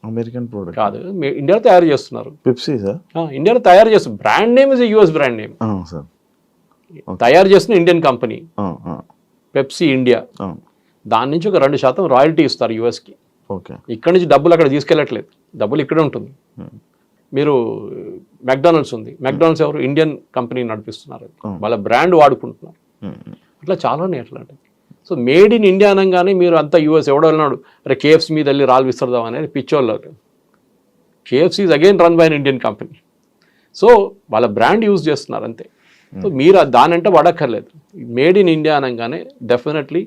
Speaker 3: American product
Speaker 2: కాదు, ఇండియాలో తయారు చేస్తున్నారు.
Speaker 3: పెప్సీ సార్
Speaker 2: ఇండియాలో తయారు చేస్తారు, brand name is US brand name, తయారు చేసిన ఇండియన్ కంపెనీ పెప్సీ ఇండియా. దాని నుంచి ఒక 2% రాయల్టీ ఇస్తారు యూఎస్కి. ఇక్కడ నుంచి డబ్బులు అక్కడ తీసుకెళ్ళట్లేదు, డబ్బులు ఇక్కడే ఉంటుంది. మీరు మెక్డానల్డ్స్ ఉంది, మెక్డానల్డ్స్ ఎవరు? ఇండియన్ కంపెనీ నడిపిస్తున్నారు, వాళ్ళ బ్రాండ్ వాడుకుంటున్నారు. అట్లా చాలా ఉన్నాయి అట్లాంటి. సో మేడ్ ఇన్ ఇండియా అనగానే మీరు అంతా యూఎస్. ఎవడో వెళ్ళినాడు, అరే కేఎఫ్సీ మీద వెళ్ళి రాళ్ళు విస్తరదాం అనేది పిచ్చోళ్ళు. KFC is again run by an Indian company. So వాళ్ళ బ్రాండ్ యూజ్ చేస్తున్నారు అంతే. సో మీరు దానంటే పడక్కర్లేదు. మేడ్ ఇన్ ఇండియా అనగానే డెఫినెట్లీ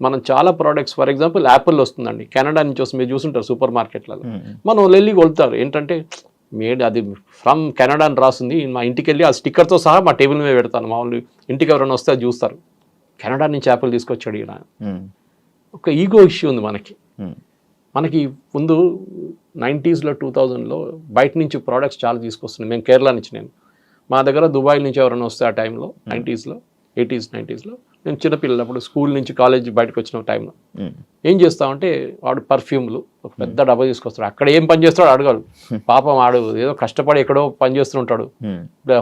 Speaker 2: మనం చాలా ప్రోడక్ట్స్, ఫర్ ఎగ్జాంపుల్ యాపిల్ వస్తుందండి, కెనడా నుంచి వస్తుంది, మీరు చూసుంటారు సూపర్ మార్కెట్లలో. మనం వెళ్ళి కొలుతారు ఏంటంటే, మేడ్ అది ఫ్రమ్ కెనడా అని రాస్తుంది. మా ఇంటికి వెళ్ళి ఆ స్టిక్కర్తో సహా మా టేబుల్ మీద పెడతాను. మామూలు ఇంటికి ఎవరైనా వస్తే అది చూస్తారు, కెనడా నుంచి యాపిల్ తీసుకొచ్చాడు ఇలా. ఒక ఈగో ఇష్యూ ఉంది మనకి ముందు 90s 2000లో బయట నుంచి ప్రోడక్ట్స్ చాలా తీసుకొస్తున్నాయి. మేము కేరళ నుంచి, నేను మా దగ్గర దుబాయ్ నుంచి ఎవరైనా వస్తే ఆ టైంలో 80s, 90s, 90s నేను చిన్నపిల్లలప్పుడు స్కూల్ నుంచి కాలేజ్ బయటకు వచ్చిన టైంలో ఏం చేస్తామంటే వాడు పర్ఫ్యూమ్లు ఒక పెద్ద డబ్బా తీసుకొస్తాడు. అక్కడ ఏం పని చేస్తాడో అడగాడు. పాపం వాడు ఏదో కష్టపడి ఎక్కడో పని చేస్తుంటాడు,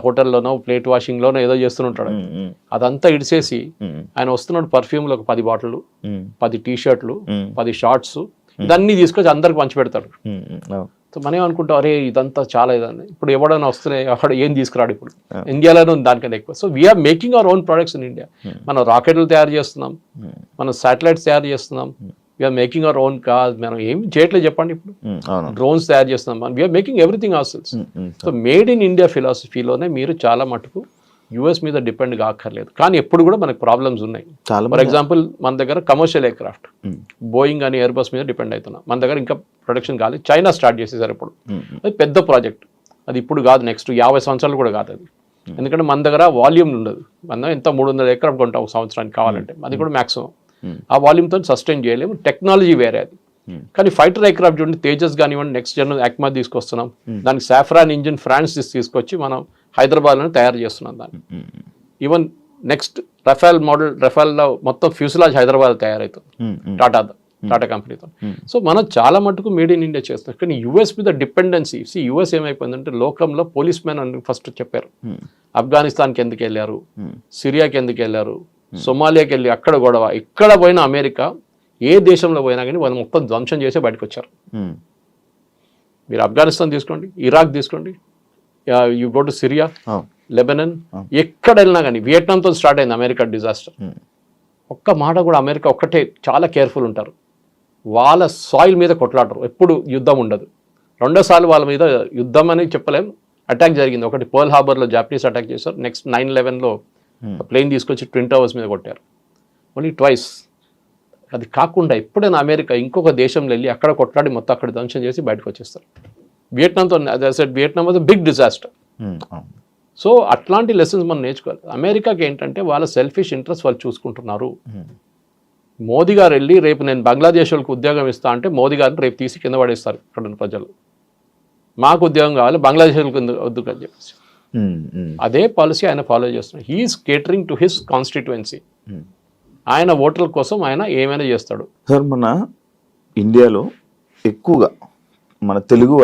Speaker 2: హోటల్లోనో ప్లేట్ వాషింగ్లోనో ఏదో చేస్తుంటాడు. అదంతా ఇడిసేసి ఆయన వస్తున్నాడు పర్ఫ్యూమ్లు ఒక 10 బాటిళ్ళు, 10 టీ-షర్ట్లు, 10 షార్ట్స్, ఇదన్నీ తీసుకొచ్చి అందరికి పంచి పెడతాడు. సో మనం అనుకుంటాం అరే ఇదంతా చాలా ఇదని. ఇప్పుడు ఎవడైనా వస్తున్నాయి అక్కడ ఏం తీసుకురాడు. ఇప్పుడు ఇండియాలోనే ఉంది దానికన్నా ఎక్కువ. So we are making our own products in India. మనం రాకెట్లు తయారు చేస్తున్నాం, మనం శాటిలైట్స్ తయారు చేస్తున్నాం, we are making our own car. మనం ఏం చేయట్లేదు చెప్పండి. ఇప్పుడు డ్రోన్స్ తయారు చేస్తున్నాం, we are making everything ourselves. So made in India ఫిలాసఫీలోనే మీరు చాలా మటుకు యుఎస్ మీద డిపెండ్ కాక్కర్లేదు. కానీ ఎప్పుడు కూడా మనకు ప్రాబ్లమ్స్ ఉన్నాయి. ఫర్ ఎగ్జాంపుల్ మన దగ్గర కమర్షియల్ ఎయిర్క్రాఫ్ట్ బోయింగ్ అని ఎయిర్బస్ మీద డిపెండ్ అవుతున్నాం. మన దగ్గర ఇంకా ప్రొడక్షన్ కాలేదు. చైనా స్టార్ట్ చేసేసారు ఇప్పుడు. అది పెద్ద ప్రాజెక్ట్. అది ఇప్పుడు కాదు, నెక్స్ట్ 50 సంవత్సరాలు కూడా కాదు అది. ఎందుకంటే మన దగ్గర వాల్యూమ్ ఉండదు. మనం ఎంత 300 ఎయిర్క్రాఫ్ట్ కొంటాం ఒక సంవత్సరానికి కావాలంటే, అది కూడా మ్యాక్సిమం. ఆ వాల్యూమ్తో సస్టైన్ చేయలేము. టెక్నాలజీ వేరే అది. కానీ ఫైటర్ ఎయిర్క్రాఫ్ట్ చూడండి, తేజస్ కానివ్వండి, నెక్స్ట్ జనరల్ యాక్మా తీసుకొస్తున్నాం. దానికి సాఫ్రాన్ ఇంజిన్ ఫ్రాన్స్ తీసుకొచ్చి మనం హైదరాబాద్లోనే తయారు చేస్తున్నాం దాన్ని. ఈవెన్ నెక్స్ట్ రఫేల్ మోడల్, రఫేల్లో మొత్తం ఫ్యూసిలాజ్ హైదరాబాద్ తయారవుతుంది టాటా కంపెనీతో. సో మనం చాలా మటుకు మేడ్ ఇన్ ఇండియా చేస్తున్నాం. కానీ యుఎస్ మీద డిపెండెన్సీ, యుఎస్ ఏమైపోయిందంటే లోకంలో పోలీస్ మ్యాన్ అని ఫస్ట్ చెప్పారు. ఆఫ్ఘనిస్తాన్కి ఎందుకు వెళ్ళారు, సిరియాకి ఎందుకు వెళ్ళారు, సొమాలియాకి వెళ్ళి అక్కడ గొడవ. ఇక్కడ పోయిన అమెరికా ఏ దేశంలో పోయినా కానీ వాళ్ళు మొత్తం ధ్వంసం చేసే బయటకు వచ్చారు. మీరు ఆఫ్ఘనిస్తాన్ తీసుకోండి, ఇరాక్ తీసుకోండి, you go to Syria, Lebanon, ఎక్కడ వెళ్ళినా కానీ, వియట్నాంతో స్టార్ట్ అయింది అమెరికా డిజాస్టర్. ఒక్క మాట కూడా అమెరికా ఒక్కటే చాలా కేర్ఫుల్ ఉంటారు. వాళ్ళ సాయిల్ మీద కొట్లాడరు, ఎప్పుడు యుద్ధం ఉండదు. రెండోసార్లు వాళ్ళ మీద యుద్ధం అని చెప్పలేం, అటాక్ జరిగింది. ఒకటి పర్ల్ హార్బర్లో జాపనీస్ అటాక్ చేశారు. నెక్స్ట్ 9/11లో ప్లేన్ తీసుకొచ్చి ట్విన్ టవర్స్ మీద కొట్టారు. Only twice. అది కాకుండా ఎప్పుడైనా అమెరికా ఇంకొక దేశంలో వెళ్ళి అక్కడ కొట్లాడి మొత్తం అక్కడ ధ్వంసం చేసి బయటకు వచ్చేస్తారు. వియట్నాంతో Vietnam was big disaster. So అట్లాంటి లెసన్స్ మనం నేర్చుకోవాలి. అమెరికాకి ఏంటంటే వాళ్ళ సెల్ఫిష్ ఇంట్రెస్ట్ వాళ్ళు చూసుకుంటున్నారు. మోదీ గారు వెళ్ళి రేపు నేను బంగ్లాదేశ్ వాళ్ళకి ఉద్యోగం ఇస్తా అంటే మోదీ గారిని రేపు తీసి కింద పడేస్తారు ఇక్కడ ఉన్న ప్రజలు. మాకు ఉద్యోగం కావాలి, బంగ్లాదేశ్ వాళ్ళకి వద్దు అని చెప్పేసి అదే పాలసీ ఆయన ఫాలో చేస్తున్నాడు. He's catering to his constituency. ఆయన ఓటర్ల కోసం ఆయన ఏమైనా చేస్తాడు.
Speaker 3: సార్ మన ఇండియాలో ఎక్కువగా మన తెలుగు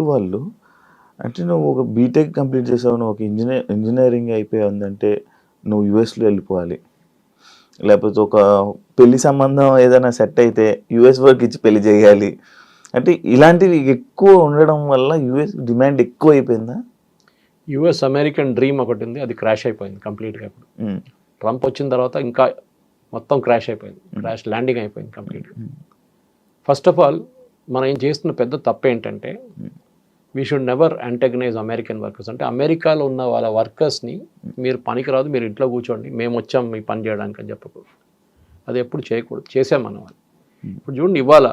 Speaker 3: వాళ్ళు అంటే నువ్వు ఒక బీటెక్ కంప్లీట్ చేసావు, నువ్వు ఒక ఇంజనీరింగ్ అయిపోయిందంటే నువ్వు యుఎస్లో వెళ్ళిపోవాలి, లేకపోతే ఒక పెళ్లి సంబంధం ఏదైనా సెట్ అయితే యుఎస్ వర్క్ ఇచ్చి పెళ్లి చేయాలి అంటే ఇలాంటివి ఎక్కువ ఉండడం వల్ల యుఎస్ డిమాండ్ ఎక్కువ అయిపోయిందా?
Speaker 2: యుఎస్ అమెరికన్ డ్రీమ్ ఒకటి ఉంది, అది క్రాష్ అయిపోయింది కంప్లీట్గా. ఇప్పుడు ట్రంప్ వచ్చిన తర్వాత ఇంకా మొత్తం క్రాష్ అయిపోయింది, క్రాష్ ల్యాండింగ్ అయిపోయింది కంప్లీట్గా. ఫస్ట్ ఆఫ్ ఆల్ మనం ఏం చేస్తున్న పెద్ద తప్పు ఏంటంటే we should never antagonise American workers. అంటే అమెరికాలో ఉన్న వాళ్ళ వర్కర్స్ని మీరు పనికిరాదు, మీరు ఇంట్లో కూర్చోండి, మేము వచ్చాం మీ పని చేయడానికి అని చెప్పకూడదు. అది ఎప్పుడు చేయకూడదు. చేసాం మనం అది. ఇప్పుడు చూడండి, ఇవాళ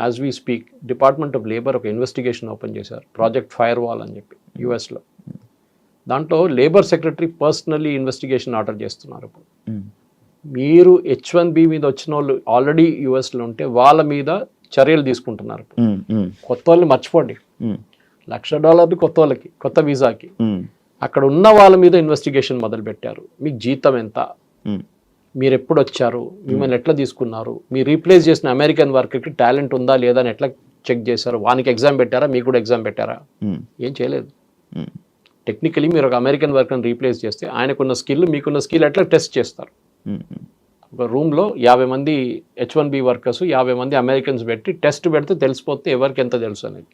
Speaker 2: as we speak department of labour ఒక ఇన్వెస్టిగేషన్ ఓపెన్ చేశారు, ప్రాజెక్ట్ ఫైర్ వాల్ అని చెప్పి యుఎస్లో. దాంట్లో labour secretary personally investigation order చేస్తున్నారు. ఇప్పుడు మీరు H1B మీద వచ్చిన వాళ్ళు ఆల్రెడీ యుఎస్లో ఉంటే వాళ్ళ మీద చర్యలు తీసుకుంటున్నారు. కొత్త వాళ్ళని మర్చిపోండి, $1,00,000 కొత్త వాళ్ళకి, కొత్త వీసాకి. అక్కడ ఉన్న వాళ్ళ మీద ఇన్వెస్టిగేషన్ మొదలు పెట్టారు. మీకు జీతం ఎంత, మీరు ఎప్పుడు వచ్చారు, మిమ్మల్ని ఎట్లా తీసుకున్నారు, మీరు రీప్లేస్ చేసిన అమెరికన్ వర్కర్కి టాలెంట్ ఉందా లేదా అని ఎట్లా చెక్ చేశారు, వానికి ఎగ్జామ్ పెట్టారా, మీకు కూడా ఎగ్జామ్ పెట్టారా? ఏం చేయలేదు. టెక్నికలీ మీరు ఒక అమెరికన్ వర్కర్ని రీప్లేస్ చేస్తే ఆయనకున్న స్కిల్ మీకున్న స్కిల్ ఎట్లా టెస్ట్ చేస్తారు. ఒక రూమ్లో 50 మంది H1B వర్కర్స్, 50 మంది అమెరికన్స్ పెట్టి టెస్ట్ పెడితే తెలిసిపోతే ఎవరికి ఎంత తెలుసు అనేది.